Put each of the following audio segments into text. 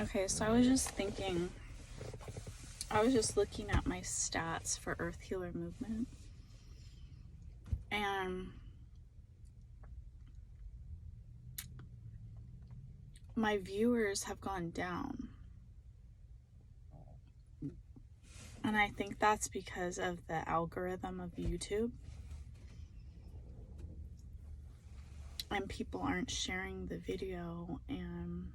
Okay, so I was just thinking, I was just looking at my stats for Earth Healer Movement, and my viewers have gone down. And I think that's because of the algorithm of YouTube. And people aren't sharing the video and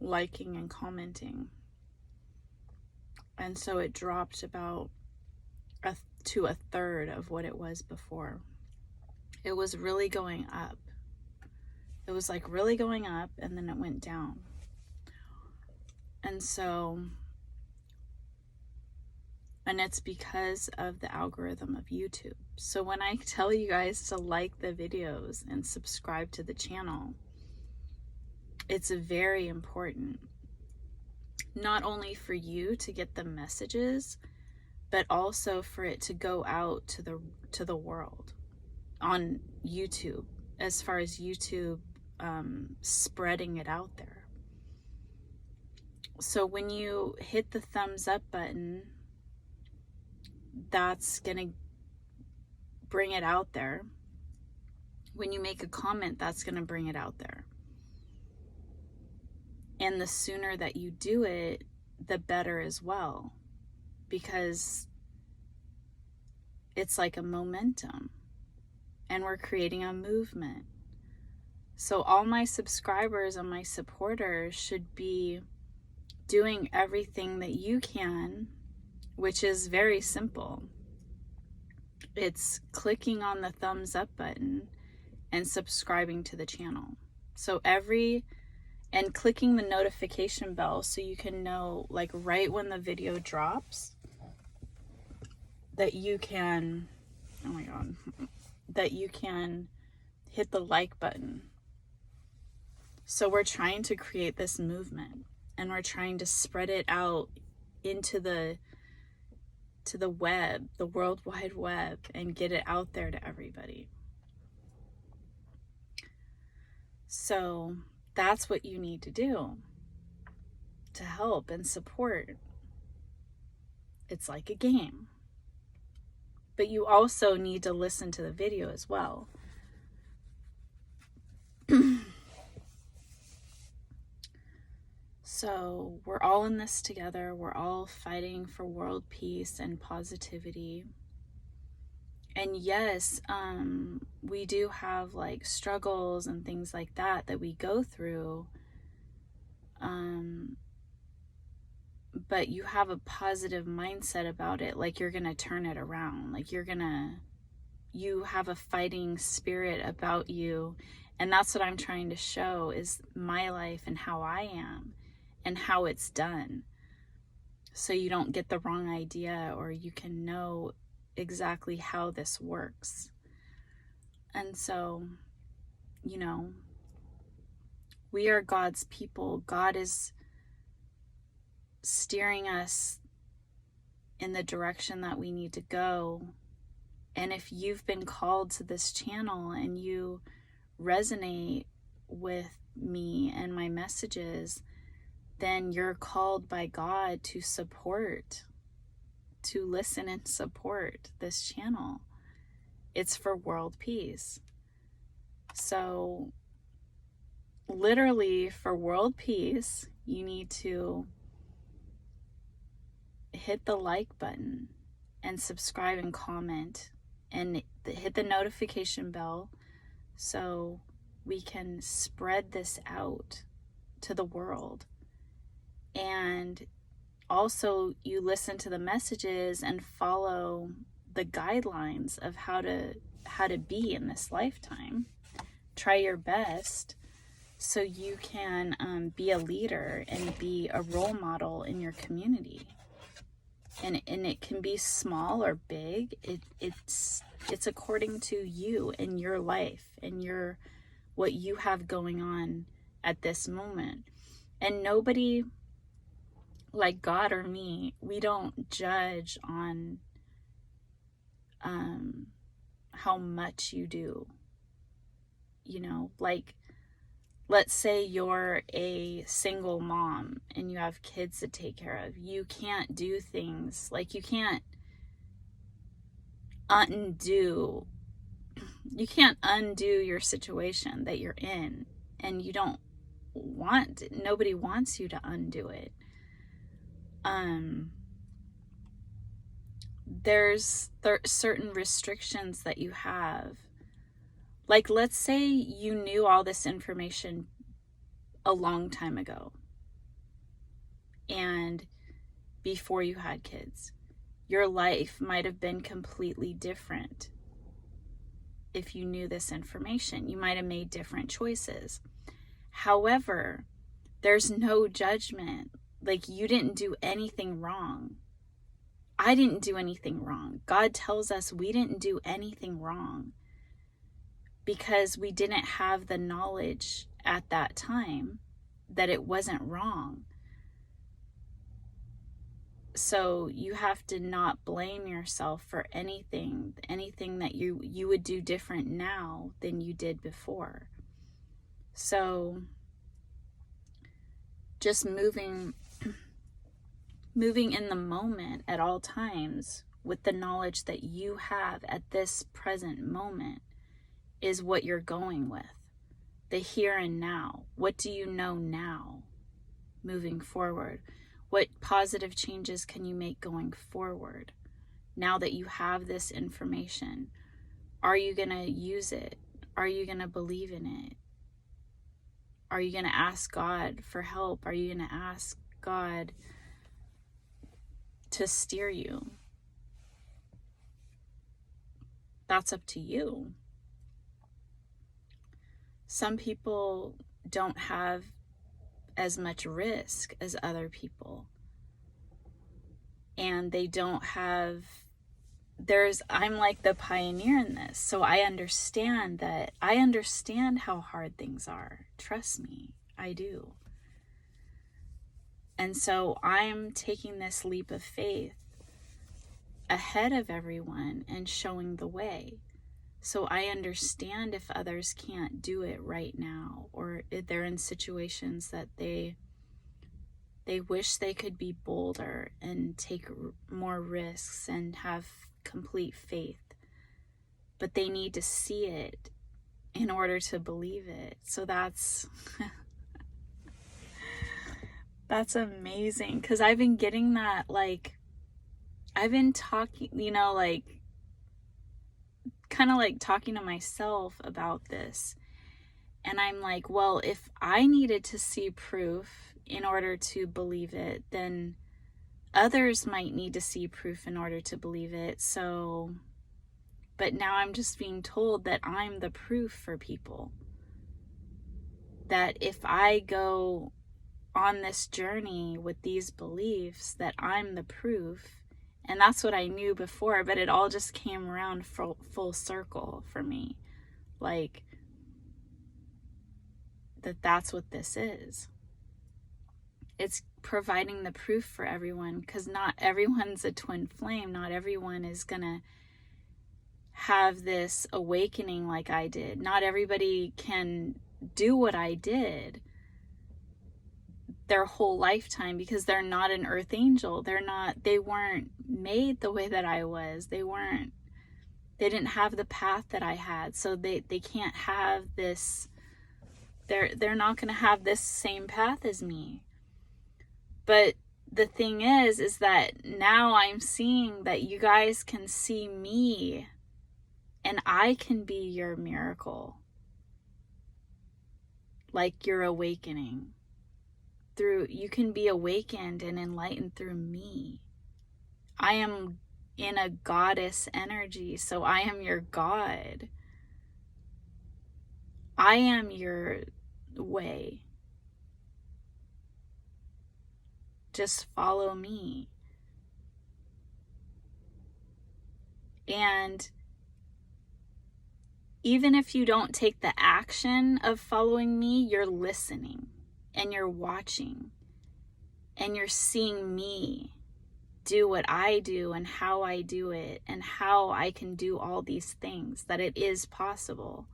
liking and commenting. And so it dropped about to a third of what it was before. It was really going up. It was like really going up, and then it went down. And so, and it's because of the algorithm of YouTube. So when I tell you guys to like the videos and subscribe to the channel, it's very important. Not only for you to get the messages, but also for it to go out to the world on YouTube, as far as YouTube spreading it out there. So when you hit the thumbs up button, that's gonna bring it out there. When you make a comment, that's gonna bring it out there. And the sooner that you do it, the better as well, because it's like a momentum and we're creating a movement. So all my subscribers and my supporters should be doing everything that you can, which is very simple. It's clicking on the thumbs up button and subscribing to the channel. So and clicking the notification bell so you can know, like, right when the video drops, that you can, oh my God, that you can hit the like button. So we're trying to create this movement, and we're trying to spread it out into the web, the World Wide Web, and get it out there to everybody. So that's what you need to do to help and support. It's like a game. But you also need to listen to the video as well. So we're all in this together. We're all fighting for world peace and positivity. And yes, we do have like struggles and things like that we go through. But you have a positive mindset about it. Like, you're going to turn it around. Like, you have a fighting spirit about you. And that's what I'm trying to show, is my life and how I am and how it's done. So you don't get the wrong idea, or you can know exactly how this works. And so, we are God's people. God is steering us in the direction that we need to go. And if you've been called to this channel and you resonate with me and my messages, then you're called by God to listen and support this channel. It's for world peace. So literally, for world peace, you need to hit the like button and subscribe and comment and hit the notification bell so we can spread this out to the world. And also, you listen to the messages and follow the guidelines of how to be in this lifetime. Try your best so you can be a leader and be a role model in your community. And it can be small or big. It's according to you and your life and what you have going on at this moment. And nobody, like God or me, we don't judge on how much you do. Like let's say you're a single mom and you have kids to take care of. You can't do things like you can't undo your situation that you're in, and you don't want, nobody wants you to undo it. There's certain restrictions that you have. Like, let's say you knew all this information a long time ago, and before you had kids, your life might have been completely different. If you knew this information, you might have made different choices. However, there's no judgment. Like, you didn't do anything wrong. I didn't do anything wrong. God tells us we didn't do anything wrong because we didn't have the knowledge at that time that it wasn't wrong. So you have to not blame yourself for anything that you would do different now than you did before. So just moving in the moment at all times with the knowledge that you have at this present moment is what you're going with. The here and now. What do you know now moving forward? What positive changes can you make going forward now that you have this information? Are you going to use it? Are you going to believe in it? Are you going to ask God for help? Are you going to ask God to steer you? That's up to you. Some people don't have as much risk as other people. And they don't have, I'm like the pioneer in this. So I understand how hard things are. Trust me, I do. And so I'm taking this leap of faith ahead of everyone and showing the way. So I understand if others can't do it right now, or if they're in situations that they wish they could be bolder and take more risks and have complete faith. But they need to see it in order to believe it. So that's that's amazing, because I've been getting that, like, I've been talking, kind of like talking to myself about this. And I'm like, well, if I needed to see proof in order to believe it, then others might need to see proof in order to believe it. So, but now I'm just being told that I'm the proof for people. That if I go on this journey with these beliefs, that I'm the proof. And that's what I knew before, but it all just came around full circle for me. Like, that's what this is. It's providing the proof for everyone, because not everyone's a twin flame. Not everyone is gonna have this awakening like I did. Not everybody can do what I did their whole lifetime, because they're not an earth angel. They weren't made the way that I was. They didn't have the path that I had. So they can't have this, they're not going to have this same path as me. But the thing is that now I'm seeing that you guys can see me, and I can be your miracle. Like your awakening. You can be awakened and enlightened through me. I am in a goddess energy, so I am your God. I am your way. Just follow me. And even if you don't take the action of following me, you're listening. And you're watching, and you're seeing me do what I do and how I do it, and how I can do all these things, that it is possible.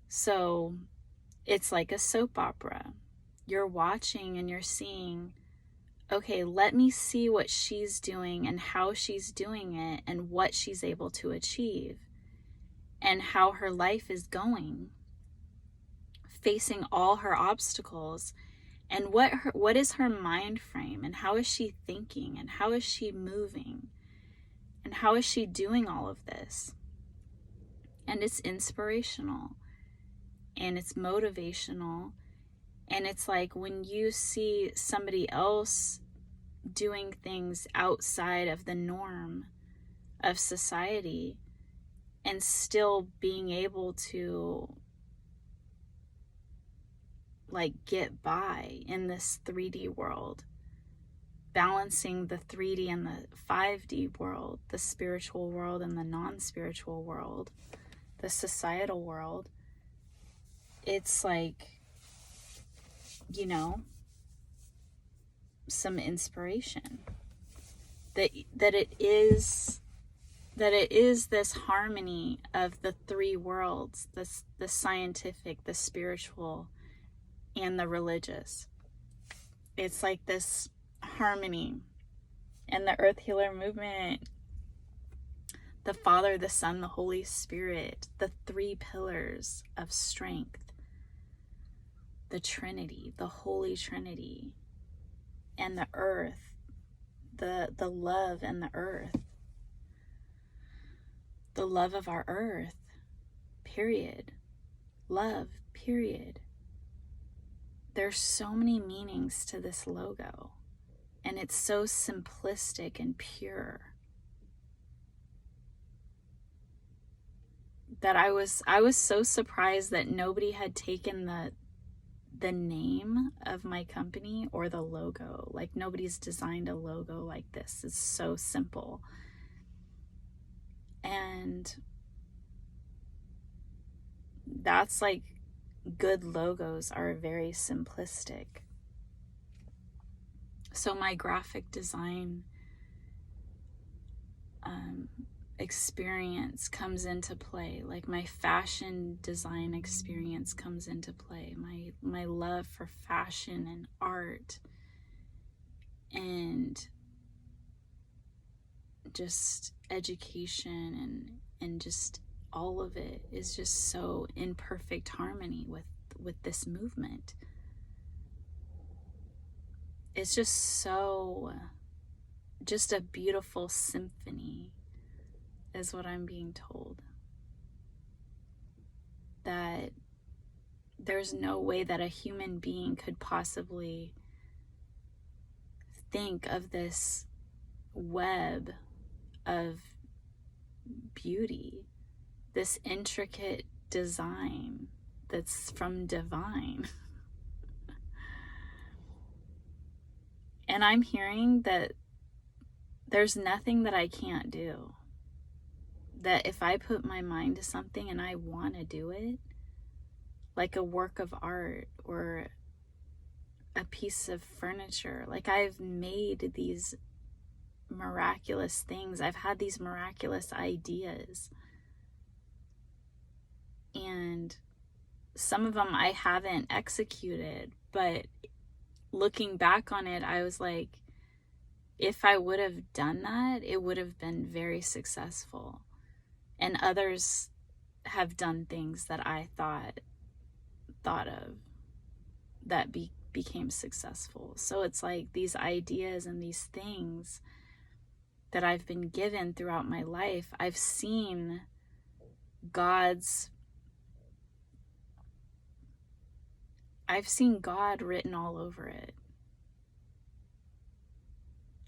So It's like a soap opera. You're watching and you're seeing, okay, let me see what she's doing and how she's doing it and what she's able to achieve and how her life is going, facing all her obstacles, and what is her mind frame, and how is she thinking, and how is she moving, and how is she doing all of this. And it's inspirational and it's motivational. And it's like when you see somebody else doing things outside of the norm of society and still being able to like get by in this 3D world, balancing the 3D and the 5D world, the spiritual world and the non-spiritual world, the societal world. It's like, you know, some inspiration that it is this harmony of the three worlds, the scientific, the spiritual, and the religious. It's like this harmony. And the Earth Healer movement, the Father, the Son, the Holy Spirit, the three pillars of strength, the Trinity, the Holy Trinity, and the earth, the love and the earth, the love of our earth, period. Love, period. There's so many meanings to this logo, and it's so simplistic and pure that I was so surprised that nobody had taken the name of my company or the logo. Like, nobody's designed a logo like this. It's so simple. And that's like, good logos are very simplistic. So my graphic design experience comes into play. Like, my fashion design experience comes into play. My love for fashion and art and just education and just all of it is just so in perfect harmony with this movement. It's just a beautiful symphony, is what I'm being told. That there's no way that a human being could possibly think of this web of beauty, this intricate design that's from divine. And I'm hearing that there's nothing that I can't do. That if I put my mind to something and I want to do it, like a work of art or a piece of furniture, like, I've made these miraculous things. I've had these miraculous ideas. And some of them I haven't executed, but looking back on it, I was like, if I would have done that, it would have been very successful. And others have done things that I thought of that became successful. So it's like these ideas and these things that I've been given throughout my life, I've seen God written all over it.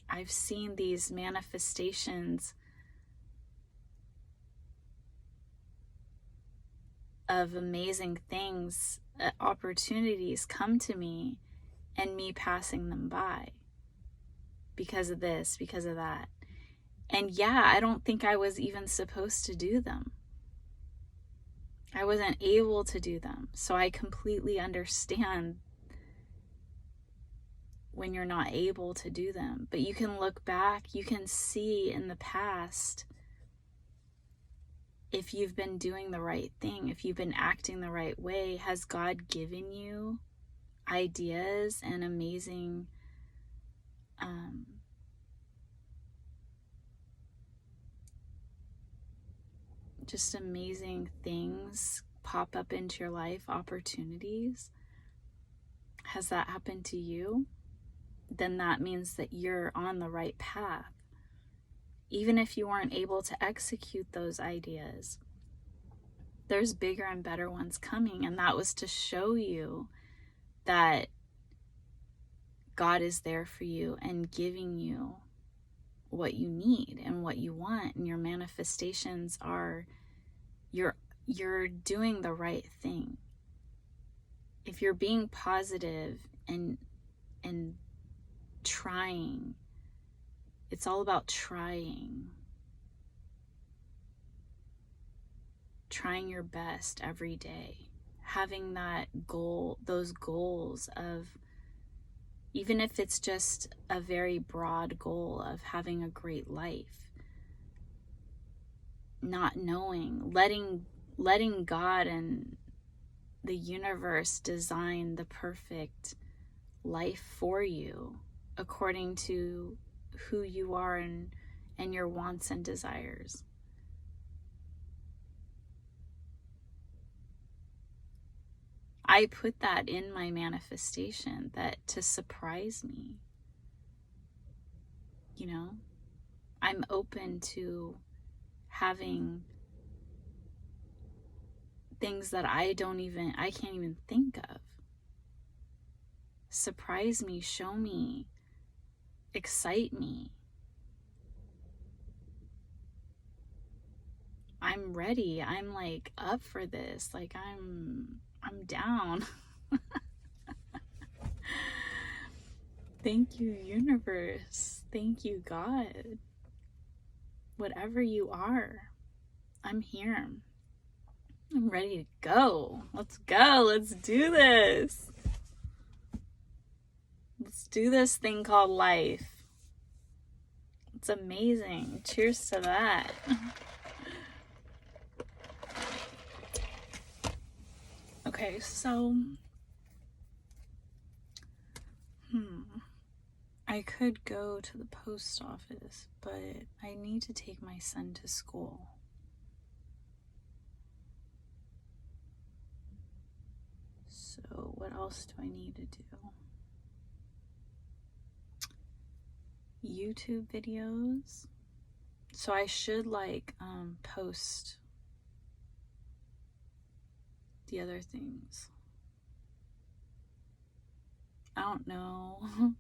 I've seen these manifestations of amazing things, opportunities come to me, and me passing them by because of this, because of that. And yeah, I don't think I was even supposed to do them. I wasn't able to do them. So I completely understand when you're not able to do them. But you can look back, you can see in the past if you've been doing the right thing, if you've been acting the right way, has God given you ideas and amazing just amazing things pop up into your life, opportunities? Has that happened to you? Then that means that you're on the right path. Even if you weren't able to execute those ideas, there's bigger and better ones coming. And that was to show you that God is there for you and giving you what you need and what you want. And your manifestations are, you're doing the right thing. If you're being positive and trying, it's all about trying your best every day, having that goal, those goals of, even if it's just a very broad goal of having a great life, not knowing, letting God and the universe design the perfect life for you according to who you are and your wants and desires. I put that in my manifestation, that to surprise me. You know, I'm open to having things that I can't even think of. Surprise me, show me, excite me. I'm ready. I'm like up for this. Like I'm down. Thank you, universe. Thank you, God. Whatever you are, I'm here. I'm ready to go. Let's go. Let's do this. Let's do this thing called life. It's amazing. Cheers to that. Okay, so I could go to the post office, but I need to take my son to school. So what else do I need to do? YouTube videos. So I should post the other things. I don't know.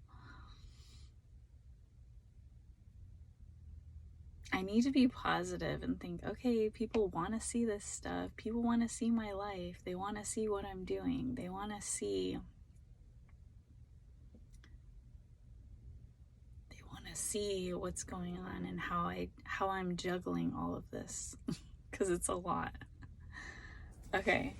I need to be positive and think, okay, people want to see this stuff. People want to see my life. They want to see what I'm doing. They want to see what's going on and how I'm juggling all of this because it's a lot. Okay,